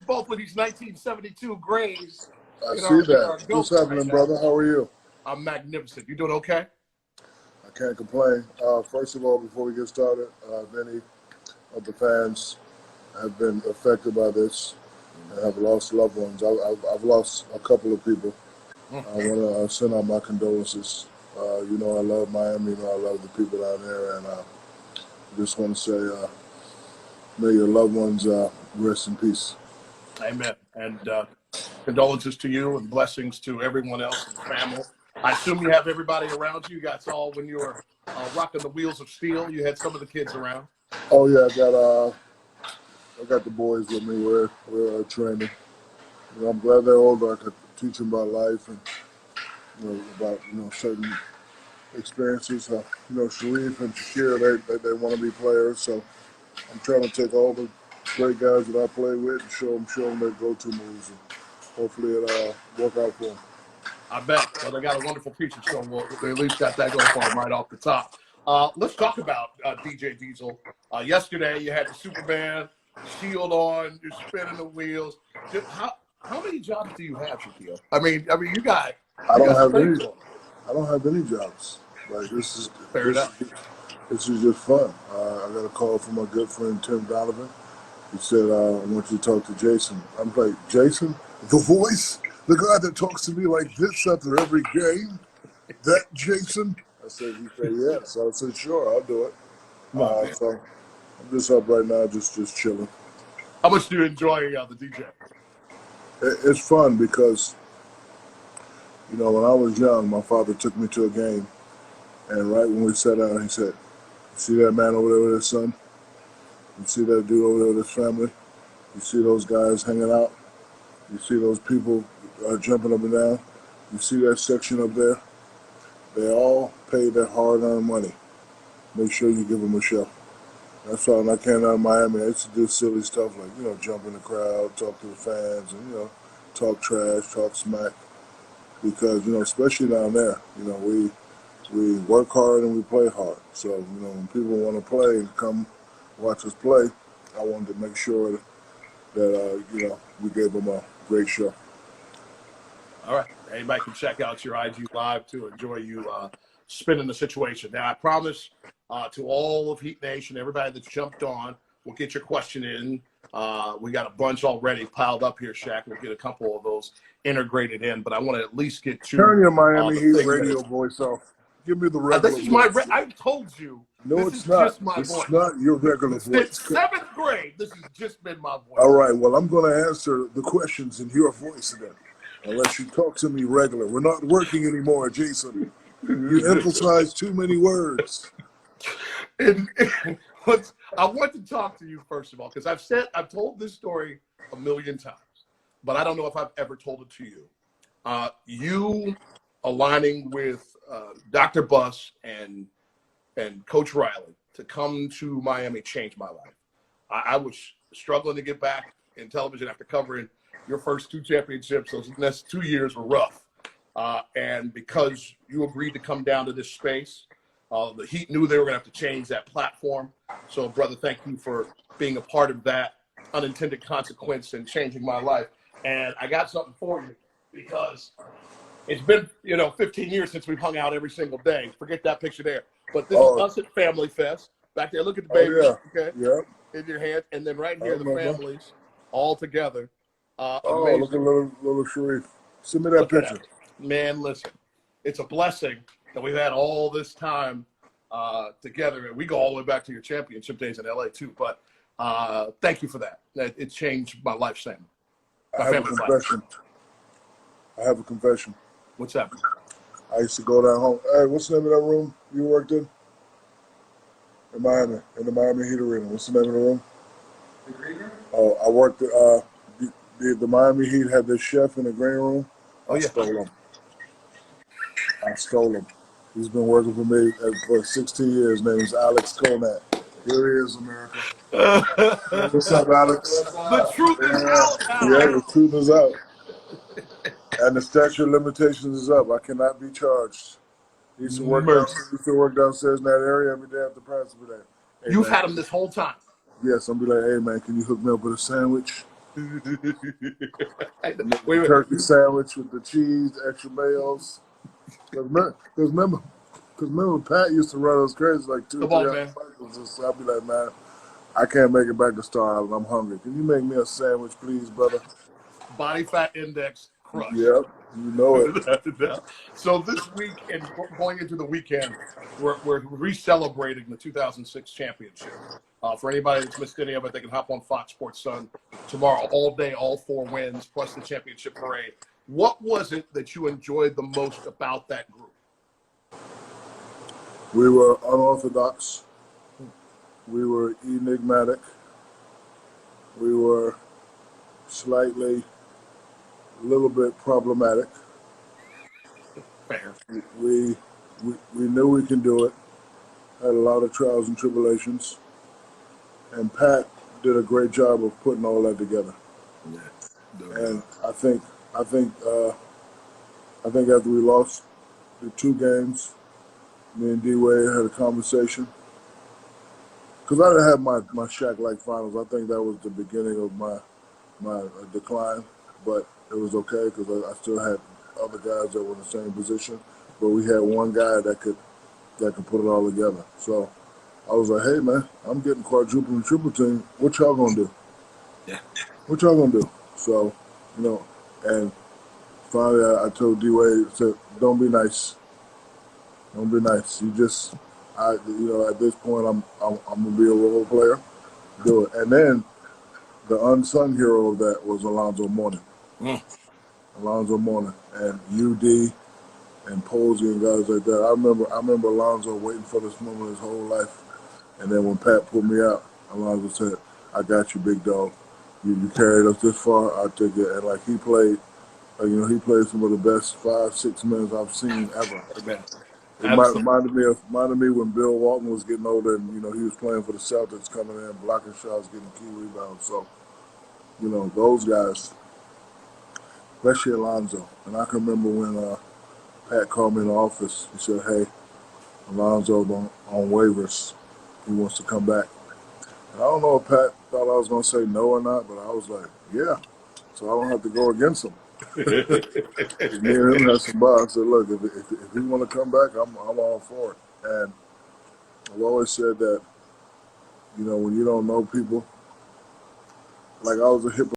both with these 1972 grays. I see that. What's happening, brother? How are you? I'm magnificent. You doing okay? I can't complain. First of all, before we get started, many of the fans have been affected by this and have lost loved ones. I've lost a couple of people. I want to send out my condolences. You know, I love Miami. You know, I love the people down there, and I just want to say, may your loved ones rest in peace. Amen. And condolences to you and blessings to everyone else in the family. I assume you have everybody around you. You guys all, when you were rocking the wheels of steel, you had some of the kids around. Oh yeah, I got the boys with me. We're training. You know, I'm glad they're older. I could teach them about life and about certain experiences. You know, Sharif and Shaquille, they want to be players. So I'm trying to take all the great guys that I play with and show them their go-to moves, and hopefully it'll work out for them. I bet. Well, they got a wonderful feature, so they at least got that going for them right off the top. Let's talk about DJ Diesel. Yesterday, you had the Superman shield on. You're spinning the wheels. How many jobs do you have, Shaquille? I mean, you got. I don't have any jobs. Like this is just fun. I got a call from my good friend Tim Donovan. He said, "I want you to talk to Jason." I'm like, "Jason, the voice, the guy that talks to me like this after every game, that Jason?" He said, "Yes." I said, "Sure, I'll do it." So I'm just up right now, just chilling. How much do you enjoy the DJ? It's fun because, you know, when I was young, my father took me to a game, and right when we sat down, he said, "See that man over there with his son? You see that dude over there with his family? You see those guys hanging out? You see those people jumping up and down? You see that section up there? They all pay their hard-earned money. Make sure you give them a show." That's why when I came out of Miami, I used to do silly stuff like, you know, jump in the crowd, talk to the fans, and, you know, talk trash, talk smack. Because, you know, especially down there, you know, we work hard and we play hard. So, you know, when people want to play and come watch us play, I wanted to make sure that you know, we gave them a great show. All right. Anybody can check out your IG Live to enjoy you spinning the situation. Now, I promise to all of Heat Nation, everybody that's jumped on, we'll get your question in. We got a bunch already piled up here, Shaq. We'll get a couple of those integrated in, but I want to at least get to turn your Miami Heat radio voice off. Give me the regular this is voice. I told you. No, this it's is not. Just my it's voice. Not your regular voice. Since 7th grade, this has just been my voice. All right. Well, I'm going to answer the questions in your voice then, unless you talk to me regular. We're not working anymore, Jason. You emphasize too many words. I want to talk to you first of all because I've told this story a million times, but I don't know if I've ever told it to you. You aligning with Dr. Buss and Coach Riley to come to Miami changed my life. I was struggling to get back in television after covering your first 2 championships. Those next 2 years were rough. And because you agreed to come down to this space, the Heat knew they were going to have to change that platform. So, brother, thank you for being a part of that unintended consequence and changing my life. And I got something for you because it's been, 15 years since we've hung out every single day. Forget that picture there. But this is us at Family Fest. Back there, look at the baby, okay? Yeah. In your hand. And then right here, the families all together. Look at little Sharif. Send me that picture. Man, listen, it's a blessing that we've had all this time together. And we go all the way back to your championship days in LA too. But thank you for that. It changed my life, Sam. I have a confession. What's that? I used to go down home. Hey, what's the name of that room you worked in? In Miami, in the Miami Heat Arena. What's the name of the room? The green room? Oh, I worked the Miami Heat had this chef in the green room. I stole him. He's been working for me for 16 years. His name is Alex Conant. Here he is, America. What's up, Alex? The truth is out. Yeah, the truth is out. And the statute of limitations is up. I cannot be charged. He used to work downstairs in that area every day after practice every day. You've had him this whole time. Yes, I'm be like, hey man, can you hook me up with a sandwich? Wait, Turkey sandwich with the cheese, extra mayos. Because remember, Pat used to run us crazy like two, come three on, other man. cycles. So I'd be like, man, I can't make it back to Star Island. I'm hungry. Can you make me a sandwich, please, brother? Body fat index crushed. Yep, you know it. So this week and going into the weekend, we're re-celebrating the 2006 championship. For anybody that's missed any of it, they can hop on Fox Sports Sun tomorrow, all day, all 4 wins, plus the championship parade. What was it that you enjoyed the most about that group? We were unorthodox. We were enigmatic. We were slightly, a little bit problematic. Fair. We, we knew we can do it. Had a lot of trials and tribulations. And Pat did a great job of putting all that together. Yeah. And I think after we lost the 2 games, me and D-Wade had a conversation. Because I didn't have my Shaq-like finals. I think that was the beginning of my decline. But it was okay because I still had other guys that were in the same position. But we had one guy that could put it all together. So I was like, hey, man, I'm getting quadruple and triple team. What y'all going to do? Yeah. What y'all going to do? So, and finally I told D-Wade, I said, don't be nice. Don't be nice. You just, at this point, I'm gonna be a role player. Do it. And then the unsung hero of that was Alonzo Mourning. Alonzo Mourning and UD and Posey and guys like that. I remember Alonzo waiting for this moment his whole life. And then when Pat put me out, Alonzo said, "I got you, big dog. You carried us this far. I'll take it." And like he played some of the best 5-6 minutes I've seen ever. Amen. It reminded me when Bill Walton was getting older and, he was playing for the Celtics, coming in, blocking shots, getting key rebounds. So, those guys, especially Alonzo. And I can remember when Pat called me in the office. He said, hey, Alonzo's on waivers. He wants to come back. And I don't know if Pat thought I was going to say no or not, but I was like, yeah. So I don't have to go against him. Me and him had some bar. I said, look, if he want to come back, I'm all for it. And I've always said that, when you don't know people, like I was a hip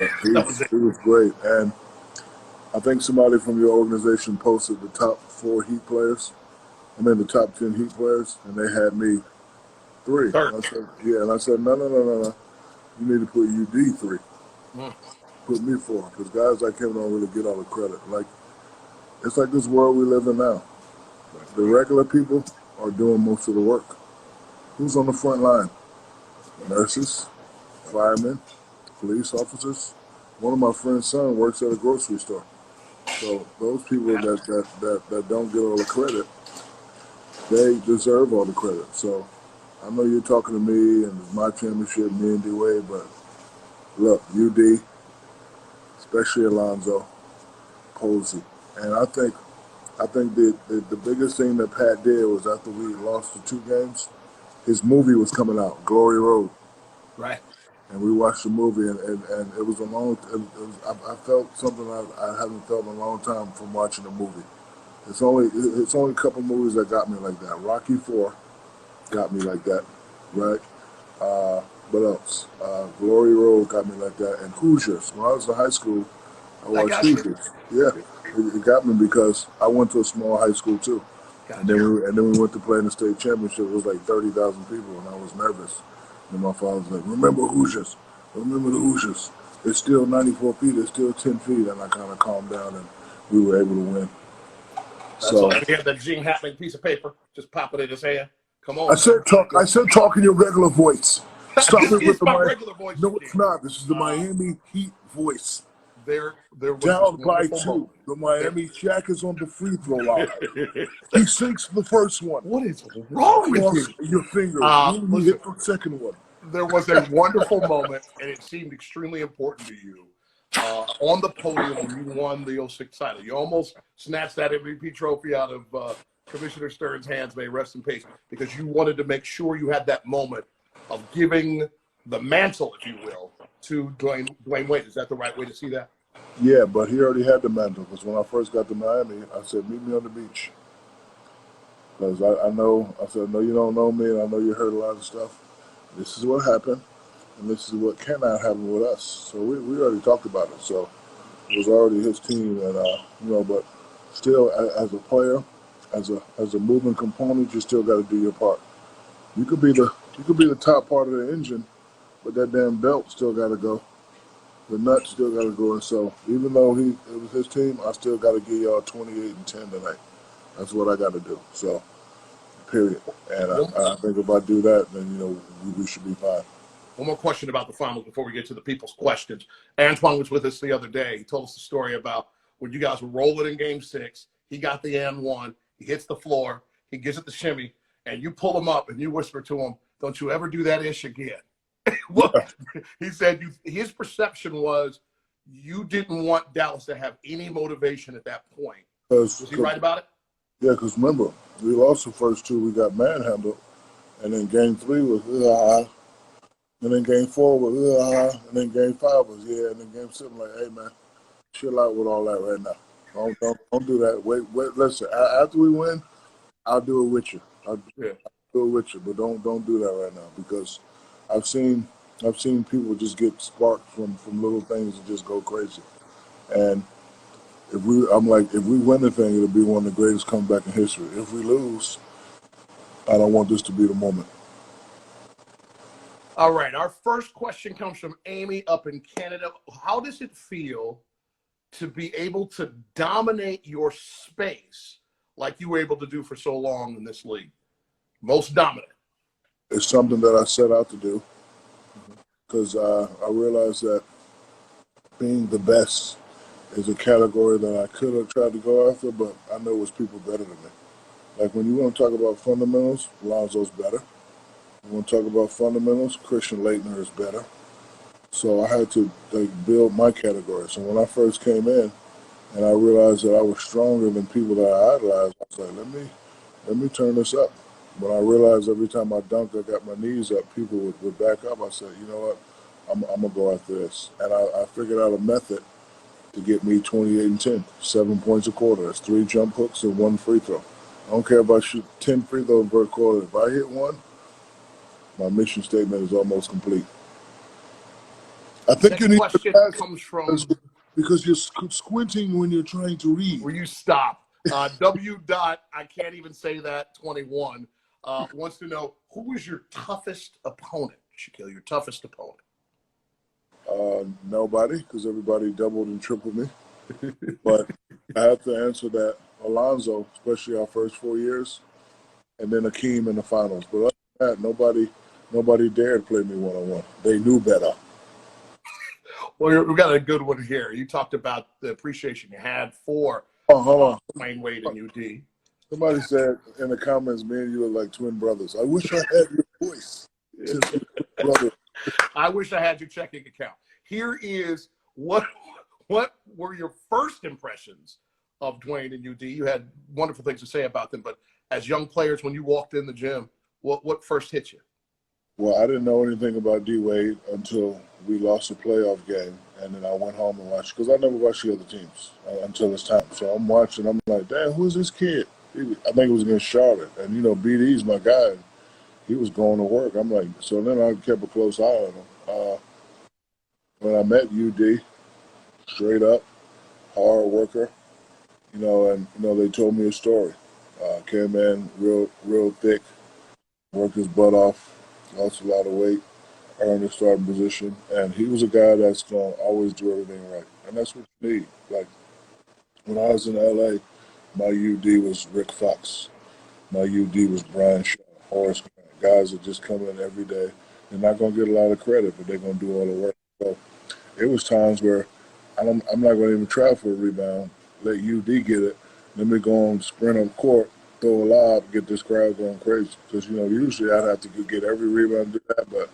That was it. he was great. And I think somebody from your organization posted the top 4 Heat players. The top 10 Heat players, and they had me 3. Third. And I said, yeah, and I said, no. You need to put UD 3. Put me 4, because guys like him don't really get all the credit. Like, it's like this world we live in now. The regular people are doing most of the work. Who's on the front line? Nurses, firemen, police officers. One of my friend's son works at a grocery store. So those people that don't get all the credit, they deserve all the credit. So I know you're talking to me and it's my championship, me and D-Wade, but look, UD, especially Alonzo, Posey. And I think the biggest thing that Pat did was after we lost the 2 games, his movie was coming out, Glory Road. Right. And we watched the movie, and it was a long. I felt something I haven't felt in a long time from watching the movie. It's only a couple movies that got me like that. Rocky IV got me like that, right? What else? Glory Road got me like that, and Hoosiers. When I was in high school, I watched Hoosiers. Yeah, it got me because I went to a small high school too, and then we went to play in the state championship. It was like 30,000 people, and I was nervous. And my father was like, remember Hoosiers. Remember the Hoosiers. It's still 94 feet. It's still 10 feet. And I kind of calmed down, and we were able to win. So he had that Gene Hackman piece of paper, just pop it in his hand. Come on. I said talk in your regular voice. Stop it with my the regular voice. No, it's not. This is the Miami Heat voice. there was this Down by wonderful 2. moment. The Miami Shaq is on the free throw line. He sinks the first one. What is wrong with Cross you? your fingers. When you Listen, hit the second one. there was a wonderful moment, and it seemed extremely important to you on the podium when you won the '06 title. You almost snatched that MVP trophy out of Commissioner Stern's hands, may rest in peace, because you wanted to make sure you had that moment of giving the mantle, if you will, to Dwayne Wade. Is that the right way to see that? Yeah, but he already had the mantle because when I first got to Miami, I said, meet me on the beach. Because I said, no, you don't know me, and I know you heard a lot of stuff. This is what happened, and this is what cannot happen with us. So we already talked about it. So it was already his team, and but still, as a player, as a moving component, you still got to do your part. You could be the top part of the engine, but that damn belt still got to go. The nut still got to go. And so even though it was his team, I still got to give y'all 28-10 tonight. That's what I got to do. So. Period. And I think if I do that, then we should be fine. One more question about the finals before we get to the people's questions. Antoine was with us the other day. He told us the story about when you guys were rolling in Game 6. He got the and-1. He hits the floor. He gives it the shimmy, and you pull him up and you whisper to him, "Don't you ever do that ish again." Well, he said his perception was you didn't want Dallas to have any motivation at that point. Was he right about it? Yeah, because remember, we lost the first 2. We got manhandled. And then Game 3 was, and then Game 4 was, and then Game 5 was, yeah. And then Game 7, like, hey, man, chill out with all that right now. Don't do that. Wait, listen, after we win, I'll do it with you. I'll do it with you. But don't do that right now because I've seen people just get sparked from little things and just go crazy. And if we win the thing, it'll be one of the greatest comebacks in history. If we lose, I don't want this to be the moment. All right. Our first question comes from Amy up in Canada. How does it feel to be able to dominate your space like you were able to do for so long in this league? Most dominant. It's something that I set out to do because I realized that being the best is a category that I could have tried to go after, but I know it was people better than me. Like when you want to talk about fundamentals, Lonzo's better. You want to talk about fundamentals, Christian Laettner is better. So I had to build my category. So when I first came in and I realized that I was stronger than people that I idolized, I was like, let me turn this up. When I realized every time I dunked, I got my knees up, people would back up. I said, you know what, I'm going to go after this. And I figured out a method to get me 28-10, 7 points a quarter. That's 3 jump hooks and 1 free throw. I don't care if I shoot 10 free throws per quarter. If I hit one, my mission statement is almost complete. I think you need question to comes from because you're squinting when you're trying to read. Will you stop? W. Dot, I can't even say that. 21 wants to know who was your toughest opponent, Shaquille? Your toughest opponent? Nobody, because everybody doubled and tripled me. But I have to answer that Alonzo, especially our first 4 years, and then Akeem in the finals. But other than that, nobody dared play me one-on-one. They knew better. Well, we got a good one here. You talked about the appreciation you had for Dwayne Wade and UD. Somebody said in the comments, me and you are like twin brothers. I wish I had your voice. Brother. I wish I had your checking account. Here is what were your first impressions of Dwayne and UD? You had wonderful things to say about them, but as young players, when you walked in the gym, what first hit you? Well, I didn't know anything about D-Wade until we lost a playoff game, and then I went home and watched, because I never watched the other teams until this time. So I'm watching, I'm like, damn, who's this kid? I think it was against Charlotte, and, BD's my guy. He was going to work. I'm like, so then I kept a close eye on him. When I met UD, straight up, hard worker, and, they told me a story. Came in real thick, worked his butt off, lost a lot of weight, earned a starting position, and he was a guy that's going to always do everything right. And that's what you need. Like, when I was in L.A., my UD was Rick Fox. My UD was Brian Shaw, Horace Grant, guys that just come in every day. They're not going to get a lot of credit, but they're going to do all the work. So it was times where I'm not going to even try for a rebound. Let UD get it. Let me go on sprint on court, throw a lob, get this crowd going crazy. Because usually I'd have to get every rebound and do that. But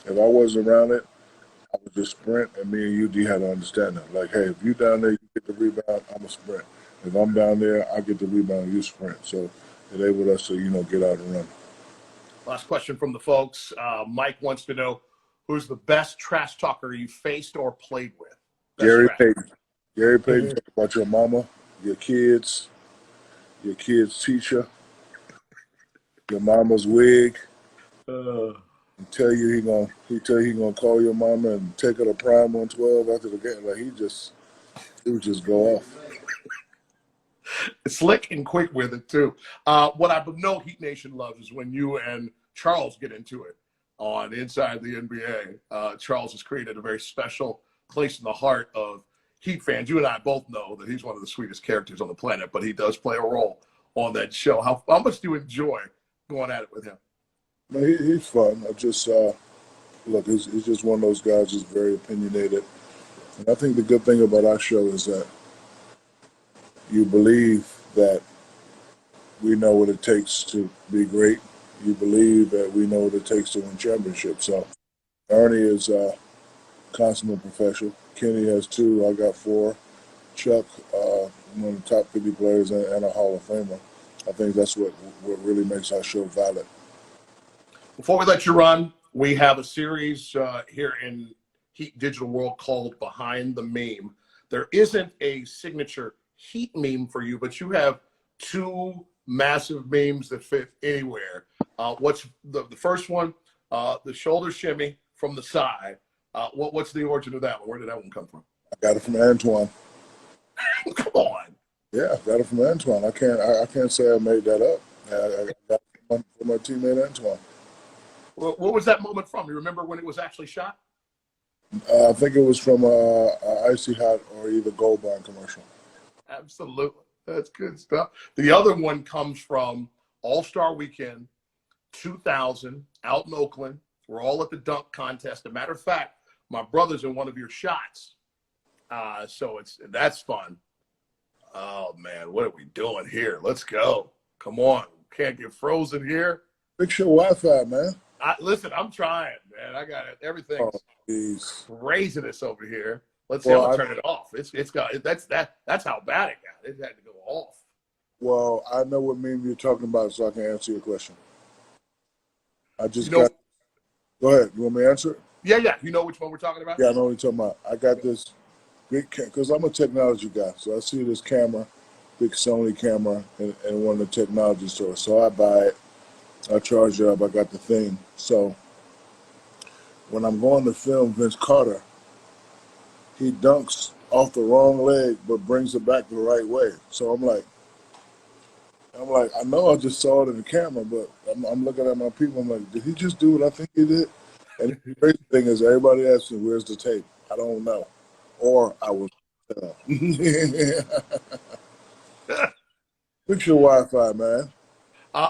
if I wasn't around it, I would just sprint, and me and UD had to understand that. Like, hey, if you down there, you get the rebound, I'm a sprint. If I'm down there, I get the rebound, you sprint. So it enabled us to get out and run. Last question from the folks. Mike wants to know who's the best trash talker you faced or played with. Gary Payton. Gary Payton, talk about your mama, your kids teacher, your mama's wig. Tell you he gonna call your mama and take her to Prime 112 after the game. Like he would just go off. Slick and quick with it too. What I know Heat Nation loves is when you and Charles get into it on Inside the NBA. Charles has created a very special place in the heart of Heat fans. You and I both know that he's one of the sweetest characters on the planet, but he does play a role on that show. How much do you enjoy going at it with him? Man, he's fun. I just look, he's just one of those guys who's very opinionated. And I think the good thing about our show is that you believe that we know what it takes to be great. You believe that we know what it takes to win championships. So Ernie is consummate professional. Kenny has 2. I got 4. Chuck, one of the top 50 players and a Hall of Famer. I think that's what really makes our show valid. Before we let you run, we have a series here in Heat Digital World called Behind the Meme. There isn't a signature Heat meme for you, but you have 2 massive memes that fit anywhere. What's the first one? The shoulder shimmy from the side. What's the origin of that one? Where did that one come from? I got it from Antoine. Come on. Yeah, I got it from Antoine. I can't say I made that up. I got it from my teammate Antoine. What was that moment from? You remember when it was actually shot? I think it was from a Icy Hot or either Gold Bond commercial. Absolutely. That's good stuff. The other one comes from All-Star Weekend 2000 out in Oakland. We're all at the dunk contest. As a matter of fact, my brother's in one of your shots. So that's fun. Oh, man, what are we doing here? Let's go. Come on. Can't get frozen here. Fix your Wi-Fi, man. Listen, I'm trying, man. I got it. Everything's craziness over here. Let's see how to turn it off. That's how bad it got. It had to go off. Well, I know what meme you're talking about, so I can answer your question. I just got. Go ahead. You want me to answer it? Yeah. You know which one we're talking about? Yeah, I know what you're talking about. I got this big because I'm a technology guy, so I see this camera, big Sony camera, in one of the technology stores. So I buy it. I charge it up. I got the thing. So when I'm going to film Vince Carter, he dunks off the wrong leg but brings it back the right way. So I'm like, I know I just saw it in the camera, but I'm looking at my people. I'm like, did he just do what I think he did? And the crazy thing is, everybody asks me, where's the tape? I don't know. Or I was. Fix your Wi-Fi, man.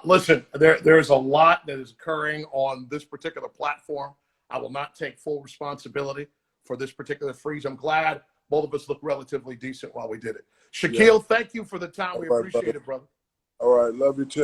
Listen, there's a lot that is occurring on this particular platform. I will not take full responsibility for this particular freeze. I'm glad both of us looked relatively decent while we did it. Shaquille, Thank you for the time. We appreciate it, brother. All right. Love you, too.